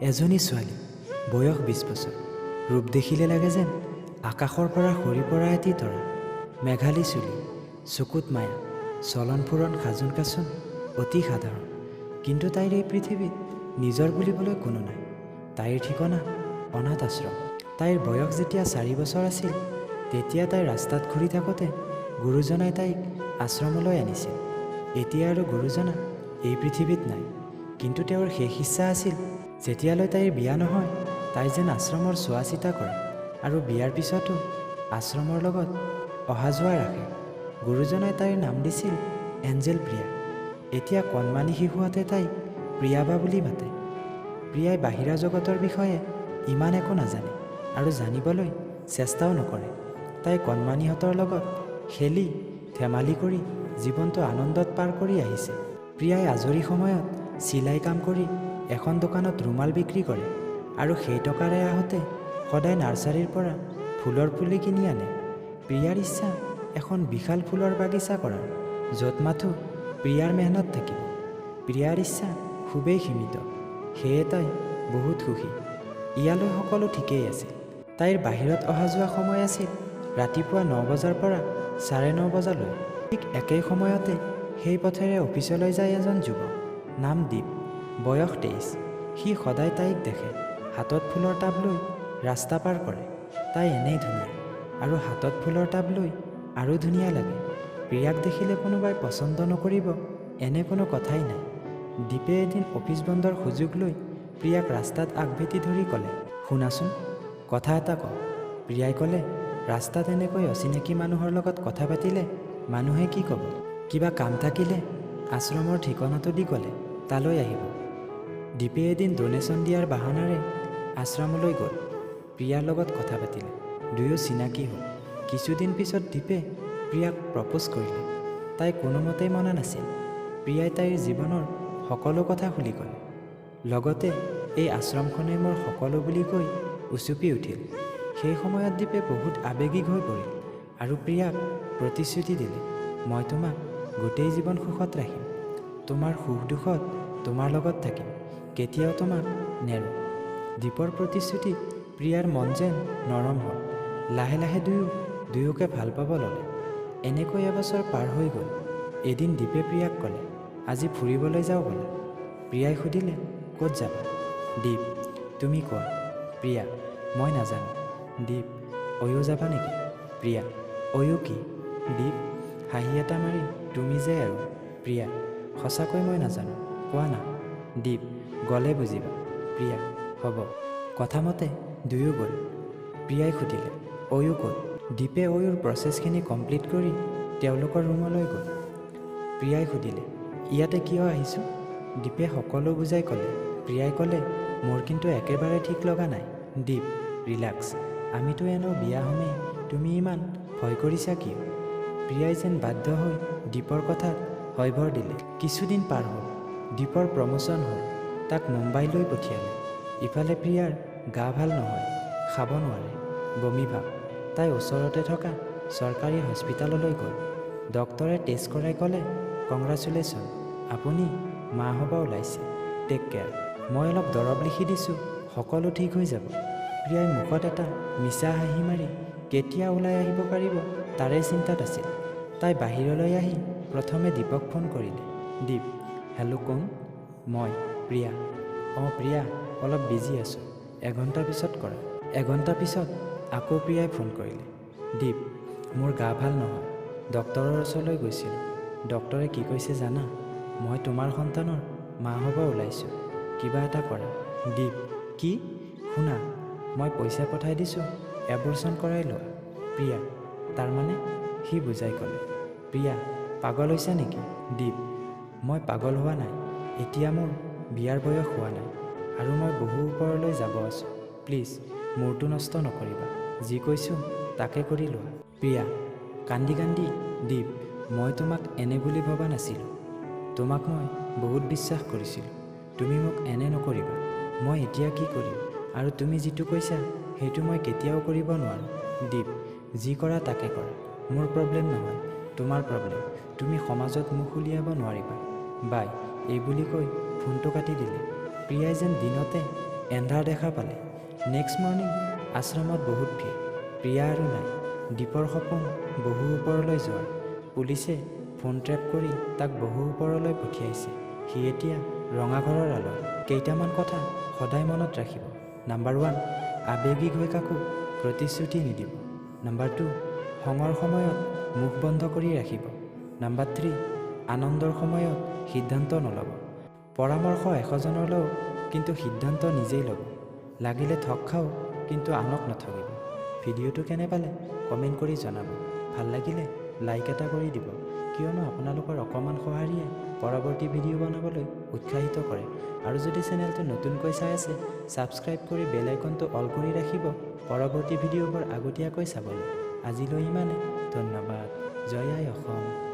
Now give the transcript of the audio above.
এজনী ছোৱালী, বয়স 20 বছৰ। ৰূপ দেখিলে লাগে যেন আকাশৰ পৰা সৰি পৰা এটি তৰা। মেঘালী চুলি, চকুত মায়া, চলন ফুৰণ সাজোন কাচোন অতি সাধাৰণ। কিন্তু তাইৰ এই পৃথিৱীত নিজৰ বুলিবলৈ কোনো নাই। তাইৰ ঠিকনা অনাথ আশ্ৰম। তাইৰ বয়স যেতিয়া 4 বছৰ আছিল, তেতিয়া তাই ৰাস্তাত ঘূৰি থাকোঁতে গুৰুজনাই তাইক আশ্ৰমলৈ আনিছিল। এতিয়া আৰু গুৰুজনা এই পৃথিৱীত নাই, কিন্তু তেওঁৰ শেষ ইচ্ছা আছিল যেতিয়ালৈ তাইৰ বিয়া নহয়, তাই যেন আশ্ৰমৰ চোৱা চিতা কৰে আৰু বিয়াৰ পিছতো আশ্ৰমৰ লগত অহা যোৱা ৰাখে। গুৰুজনাই তাইৰ নাম দিছিল এঞ্জেল প্ৰিয়া। এতিয়া কণমানি শিশুহঁতে তাইক প্ৰিয়াবা বুলি মাতে। প্ৰিয়াই বাহিৰা জগতৰ বিষয়ে ইমান একো নাজানে আৰু জানিবলৈ চেষ্টাও নকৰে। তাই কণমানিহঁতৰ লগত খেলি ধেমালি কৰি জীৱনটো আনন্দত পাৰ কৰি আহিছে। প্ৰিয়াই আজৰি সময়ত চিলাই কাম কৰি এখন দোকানত ৰুমাল বিক্ৰী কৰে আৰু সেই টকাৰে আহোঁতে সদায় নাৰ্চাৰীৰ পৰা ফুলৰ পুলি কিনি আনে। প্ৰিয়াৰ ইচ্ছা এখন বিশাল ফুলৰ বাগিচা কৰাৰ, য'ত মাথো প্ৰিয়াৰ মেহনত থাকিব। প্ৰিয়াৰ ইচ্ছা খুবেই সীমিত, সেয়ে তাই বহুত সুখী। ইয়ালৈ সকলো ঠিকেই আছিল। তাইৰ বাহিৰত অহা যোৱা সময় আছিল ৰাতিপুৱা 9 বজাৰ পৰা 9:30 বজালৈ। ঠিক একেই সময়তে সেই পথেৰে অফিচলৈ যায় এজন যুৱক, নাম দীপ, বয়স 23। সি সদায় তাইক দেখে হাতত ফুলৰ টাব লৈ ৰাস্তা পাৰ কৰে। তাই এনেই ধুনীয়া আৰু হাতত ফুলৰ টাব লৈ আৰু ধুনীয়া লাগে। প্ৰিয়াক দেখিলে কোনোবাই পচন্দ নকৰিব এনে কোনো কথাই নাই। দীপে এদিন অফিচ বন্ধৰ সুযোগ লৈ প্ৰিয়াক ৰাস্তাত আগভেটি ধৰি ক'লে, শুনাচোন, কথা এটা কওঁ। প্ৰিয়াই ক'লে, ৰাস্তাত এনেকৈ অচিনাকি মানুহৰ লগত কথা পাতিলে মানুহে কি ক'ব? কিবা কাম থাকিলে আশ্ৰমৰ ঠিকনাটো দি ক'লে তালৈ আহিব। দীপে এদিন ডনেশ্যন দিয়াৰ বাহানাৰে আশ্ৰমলৈ গ'ল। প্ৰিয়াৰ লগত কথা পাতিলে, দুয়ো চিনাকি হ'ল। কিছুদিন পিছত দীপে প্ৰিয়াক প্ৰপ'জ কৰিলে। তাই কোনোমতেই মনা নাছিল। প্ৰিয়াই তাইৰ জীৱনৰ সকলো কথা খুলি ক'লে। লগতে এই আশ্ৰমখনে মোৰ সকলো বুলি কৈ উচুপি উঠিল। সেই সময়ত দীপে বহুত আৱেগিক হৈ পৰিল আৰু প্ৰিয়াক প্ৰতিশ্ৰুতি দিলে, মই তোমাক গোটেই জীৱন সুখত ৰাখিম, তোমাৰ সুখ দুখত তোমাৰ লগত থাকিম, কেতিয়াও তোমাক নেৰোঁ। দীপৰ প্ৰতিশ্ৰুতিত প্ৰিয়াৰ মন যেন নৰম হ'ল। লাহে লাহে দুয়োকে ভাল পাব ল'লে। এনেকৈ এবছৰ পাৰ হৈ গ'ল। এদিন দীপে প্ৰিয়াক ক'লে, আজি ফুৰিবলৈ যাওঁ ব'লা। প্ৰিয়াই সুধিলে, ক'ত যাবা? দীপ, তুমি কোৱা। প্ৰিয়া, মই নাজানো। দীপ, অয়ো যাবা নেকি? প্ৰিয়া, অয়ো কি? দীপ হাঁহি এটা মাৰি, তুমি যে আৰু। প্ৰিয়া, সঁচাকৈ মই নাজানো, কোৱা না। দীপ, গ'লে বুজিবা। প্ৰিয়া, হ'ব। কথামতে দুয়ো গ'ল। প্ৰিয়াই সুধিলে, অয়ো ক'ত? দীপে অয়ুৰ প্ৰচেছখিনি কমপ্লিট কৰি তেওঁলোকৰ ৰুমলৈ গ'ল। প্ৰিয়াই সুধিলে, ইয়াতে কিয় আহিছোঁ? দীপে সকলো বুজাই ক'লে। প্ৰিয়াই ক'লে, মোৰ কিন্তু একেবাৰে ঠিক লগা নাই। দীপ, ৰিলেক্স, আমিতো এনেও বিয়া হ'মেই, তুমি ইমান ভয় কৰিছা কিয়? প্ৰিয়াই যেন বাধ্য হৈ দীপৰ কথাত হয়ভৰ দিলে। কিছুদিন পাৰ হ'ল। দীপৰ প্ৰমোশ্যন হ'ল। তাক মুম্বাইলৈ পঠিয়ালে। ইফালে প্ৰিয়াৰ গা ভাল নহয়, খাব নোৱাৰে, বমি ভাৱ। তাই ওচৰতে থকা চৰকাৰী হস্পিটাললৈ গ'ল। ডক্টৰে টেষ্ট কৰাই ক'লে, কংগ্ৰেচুলেশ্যন, আপুনি মা হ'ব ওলাইছে, টেক কেয়াৰ। মই অলপ দৰৱ লিখি দিছোঁ, সকলো ঠিক হৈ যাব। প্ৰিয়াই মুখত এটা মিছা হাঁহি মাৰি কেতিয়া ওলাই আহিব পাৰিব তাৰে চিন্তাত আছিল। তাই বাহিৰলৈ আহি প্ৰথমে দীপক ফোন কৰিলে। দীপ, হেল্ল' কোন? মই, প্ৰিয়া। অঁ প্ৰিয়া, অলপ বিজি আছোঁ, এঘণ্টা পিছত কৰা। এঘণ্টা পিছত আকৌ প্ৰিয়াই ফোন কৰিলে। দীপ, মোৰ গা ভাল নহয়, ডক্টৰৰ ওচৰলৈ গৈছিলোঁ। ডক্টৰে কি কৈছে জানা? মই তোমাৰ সন্তানৰ মা হ'ব ওলাইছোঁ, কিবা এটা কৰা। দীপ, কি? শুনা, মই পইচা পঠাই দিছোঁ, এবৰ্চন কৰাই লোৱা। প্ৰিয়া, তাৰমানে? সি বুজাই ক'লে। প্ৰিয়া, পাগল হৈছা নেকি? দীপ, মই পাগল হোৱা নাই, এতিয়া মোৰ বিয়াৰ বয়স হোৱা নাই আৰু মই বহু ওপৰলৈ যাব আছোঁ। প্লিজ মূৰটো নষ্ট নকৰিবা, যি কৈছোঁ তাকে কৰি লোৱা। প্ৰিয়া, কান্দি কান্দি, দীপ, মই তোমাক এনে বুলি ভবা নাছিলোঁ, তোমাক মই বহুত বিশ্বাস কৰিছিলোঁ, তুমি মোক এনে নকৰিবা। মই এতিয়া কি কৰিম? আৰু তুমি যিটো কৈছা সেইটো মই কেতিয়াও কৰিব নোৱাৰোঁ। দীপ, যি কৰা তাকে কৰা, মোৰ প্ৰব্লেম নহয়, তোমাৰ প্ৰব্লেম। তুমি সমাজত মুখ উলিয়াব নোৱাৰিবা। বাই, এই বুলি কৈ ফোনটো কাটি দিলে। প্ৰিয়াই যেন দিনতে এন্ধাৰ দেখা পালে। নেক্সট মৰ্ণিং আশ্ৰমত বহুত ভিৰ। প্ৰিয়া আৰু নাই। দীপৰ সপোন বহু ওপৰলৈ যোৱাৰ। পুলিচে ফোন ট্ৰেপ কৰি তাক বহু ওপৰলৈ পঠিয়াইছে। সি এতিয়া ৰঙাঘৰৰ আলত। কেইটামান কথা সদায় মনত ৰাখিব। নাম্বাৰ 1, আৱেগিক হৈ কাকো প্ৰতিশ্ৰুতি নিদিব। নাম্বাৰ 2, খঙৰ সময়ত মুখ বন্ধ কৰি ৰাখিব। নাম্বাৰ 3, আনন্দৰ সময়ত সিদ্ধান্ত নল'ব। পৰামৰ্শ 100জনৰ লওক, কিন্তু সিদ্ধান্ত নিজেই ল'ব। লাগিলে ঠগ খাওক, কিন্তু আনক নঠগিব। ভিডিঅ'টো কেনে পালে কমেণ্ট কৰি জনাব। ভাল লাগিলে লাইক এটা কৰি দিব, কিয়নো আপোনালোকৰ অকণমান সঁহাৰিয়ে পৰৱৰ্তী ভিডিঅ' বনাবলৈ উৎসাহিত কৰে। আৰু যদি চেনেলটো নতুনকৈ চাই আছে, ছাবস্ক্ৰাইব কৰি বেল আইকনটো অল কৰি ৰাখিব পৰৱৰ্তী ভিডিঅ'বোৰ আগতীয়াকৈ চাবলৈ। আজিলৈ ইমানে। ধন্যবাদ। জয় আই অসম।